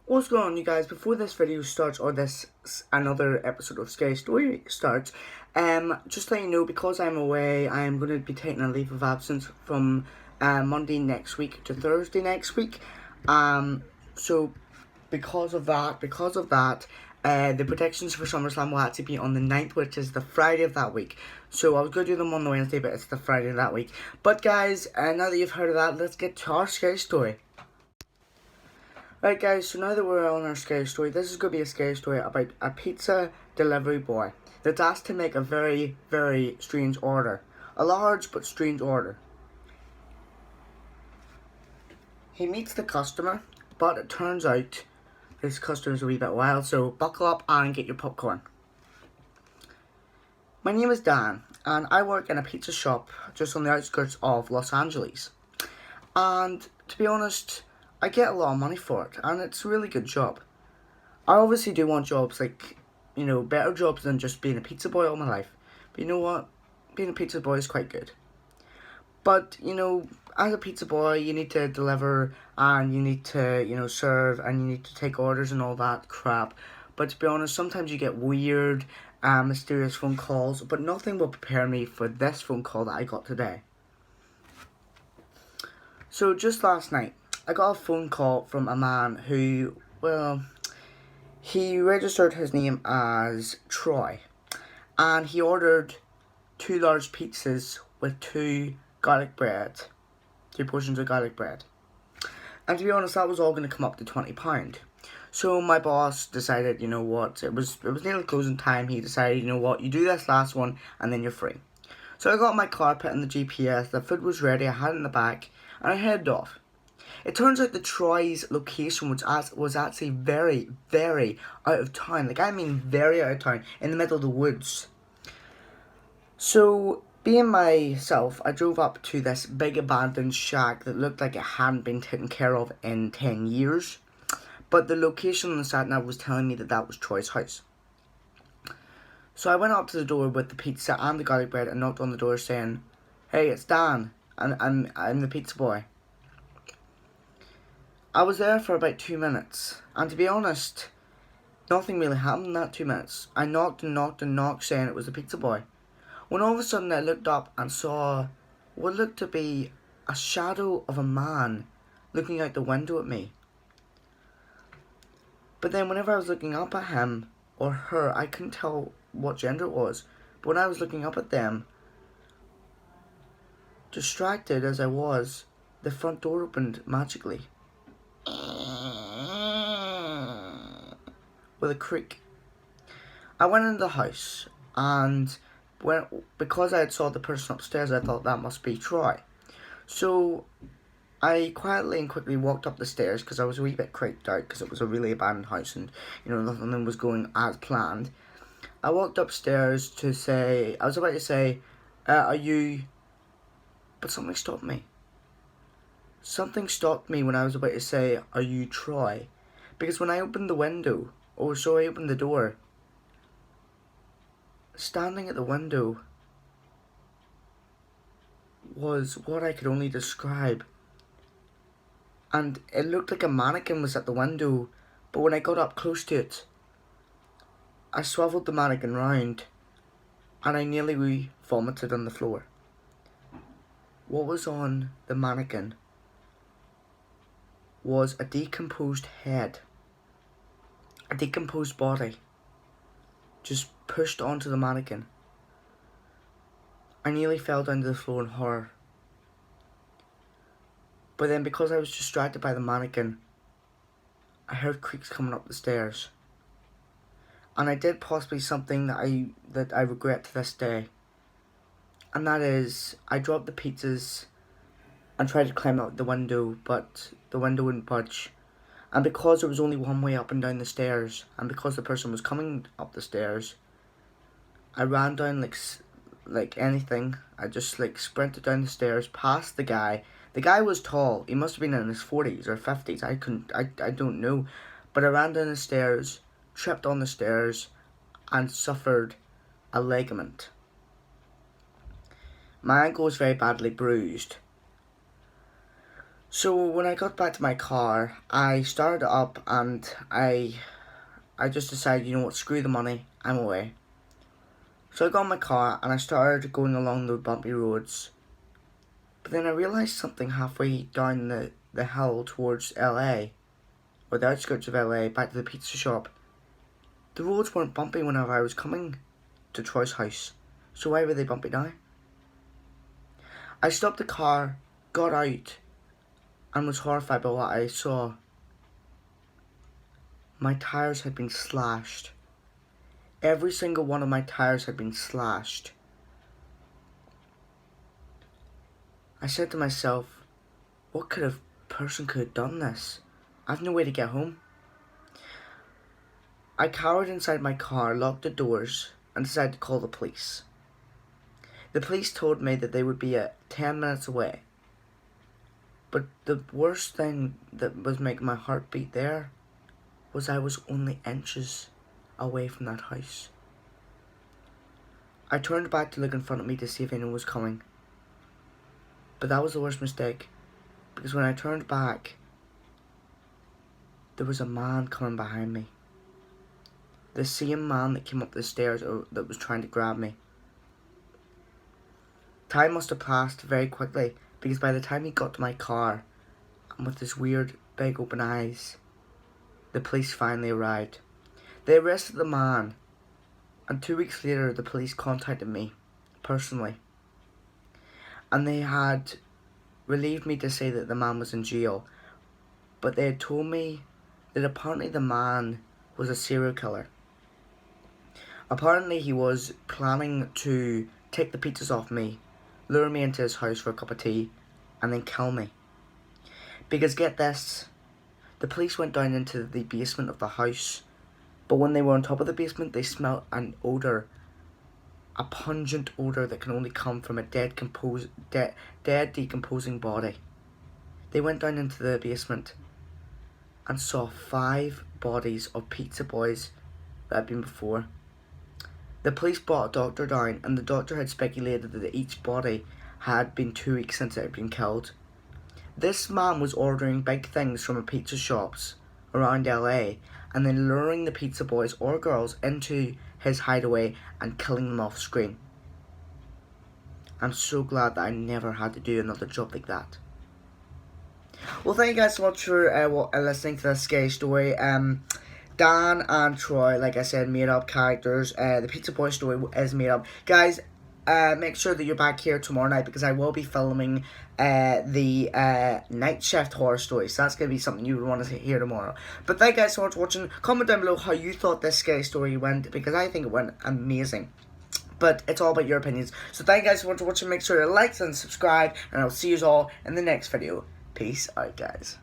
What's going on, you guys? Before this video starts, or another episode of Scary Story starts, just to let you know, because I'm away, I'm going to be taking a leave of absence from Monday next week to Thursday next week. So because of that, the predictions for SummerSlam will actually be on the 9th, which is the Friday of that week. So I was going to do them on the Wednesday, but it's the Friday of that week. But guys, now that you've heard of that, let's get to our scary story. Right guys, so now that we're on our scary story, this is going to be a scary story about a pizza delivery boy that's asked to make a very, very strange order. A large but strange order. He meets the customer, but it turns out this customer's a wee bit wild, so buckle up and get your popcorn. My name is Dan, and I work in a pizza shop just on the outskirts of Los Angeles. And to be honest, I get a lot of money for it, and it's a really good job. I obviously do want jobs like, better jobs than just being a pizza boy all my life. But you know what? Being a pizza boy is quite good. But, as a pizza boy, you need to deliver, and you need to, serve, and you need to take orders and all that crap. But to be honest, sometimes you get weird, mysterious phone calls, but nothing will prepare me for this phone call that I got today. So just last night, I got a phone call from a man who, he registered his name as Troy, and he ordered 2 large pizzas with 2 portions of garlic bread. And to be honest, that was all going to come up to £20. So my boss decided, you know what, it was nearly closing time. He decided, you know what, you do this last one and then you're free. So I got my car, put in the GPS, the food was ready, I had it in the back, and I headed off. It turns out that Troy's location was actually very, very out of town. Like, I mean very out of town, in the middle of the woods. So, being myself, I drove up to this big abandoned shack that looked like it hadn't been taken care of in 10 years. But the location on the sat-nav was telling me that that was Troy's house. So I went up to the door with the pizza and the garlic bread and knocked on the door saying, "Hey, it's Dan, and I'm the pizza boy." I was there for about 2 minutes, and to be honest, nothing really happened in that 2 minutes. I knocked and knocked and knocked saying it was the pizza boy, when all of a sudden I looked up and saw what looked to be a shadow of a man looking out the window at me. But then whenever I was looking up at him or her, I couldn't tell what gender it was. But when I was looking up at them, distracted as I was, the front door opened magically with a creak. I went into the house, and because I had saw the person upstairs, I thought that must be Troy. So I quietly and quickly walked up the stairs because I was a wee bit creeped out because it was a really abandoned house and nothing was going as planned. I walked upstairs I was about to say, "Are you?" But something stopped me. Something stopped me when I was about to say, "Are you Troy?" Because when I opened the window, I opened the door, standing at the window was what I could only describe. And it looked like a mannequin was at the window, but when I got up close to it, I swiveled the mannequin round, and I nearly vomited on the floor. What was on the mannequin was a decomposed head, a decomposed body, just pushed onto the mannequin. I nearly fell down to the floor in horror. But then because I was distracted by the mannequin, I heard creaks coming up the stairs. And I did possibly something that I regret to this day. And that is, I dropped the pizzas and tried to climb out the window, but the window wouldn't budge. And because there was only one way up and down the stairs, and because the person was coming up the stairs, I ran down like anything. I just sprinted down the stairs past the guy. The guy was tall. He must have been in his 40s or 50s. I don't know. But I ran down the stairs, tripped on the stairs, and suffered a ligament. My ankle was very badly bruised. So when I got back to my car, I started it up and I just decided, you know what, screw the money, I'm away. So I got in my car and I started going along the bumpy roads. But then I realised something halfway down the hill towards LA, or the outskirts of LA, back to the pizza shop. The roads weren't bumpy whenever I was coming to Troy's house, so why were they bumpy now? I stopped the car, got out, and was horrified by what I saw. My tyres had been slashed. Every single one of my tyres had been slashed. I said to myself, what kind of person could have done this? I've no way to get home. I cowered inside my car, locked the doors, and decided to call the police. The police told me that they would be 10 minutes away. But the worst thing that was making my heart beat there was I was only inches away from that house. I turned back to look in front of me to see if anyone was coming. But that was the worst mistake, because when I turned back, there was a man coming behind me. The same man that came up the stairs that was trying to grab me. Time must have passed very quickly, because by the time he got to my car, and with his weird big open eyes, the police finally arrived. They arrested the man, and 2 weeks later the police contacted me, personally. And they had relieved me to say that the man was in jail, but they had told me that apparently the man was a serial killer. Apparently he was planning to take the pizzas off me, lure me into his house for a cup of tea, and then kill me. Because get this, the police went down into the basement of the house, but when they were on top of the basement, they smelled an odour, a pungent odour that can only come from a dead decomposing body. They went down into the basement and saw 5 bodies of pizza boys that had been before. The police brought a doctor down, and the doctor had speculated that each body had been 2 weeks since it had been killed. This man was ordering big things from pizza shops around LA and then luring the pizza boys or girls into his hideaway and killing them off screen. I'm so glad that I never had to do another job like that. Well, thank you guys so much for listening to this scary story. Dan and Troy, like I said, made up characters. The Pizza Boy story is made up. Guys, make sure that you're back here tomorrow night, because I will be filming the night shift horror story. So that's going to be something you would want to hear tomorrow. But thank you guys so much for watching. Comment down below how you thought this scary story went, because I think it went amazing. But it's all about your opinions. So thank you guys so much for watching. Make sure to like and subscribe, and I'll see you all in the next video. Peace out, guys.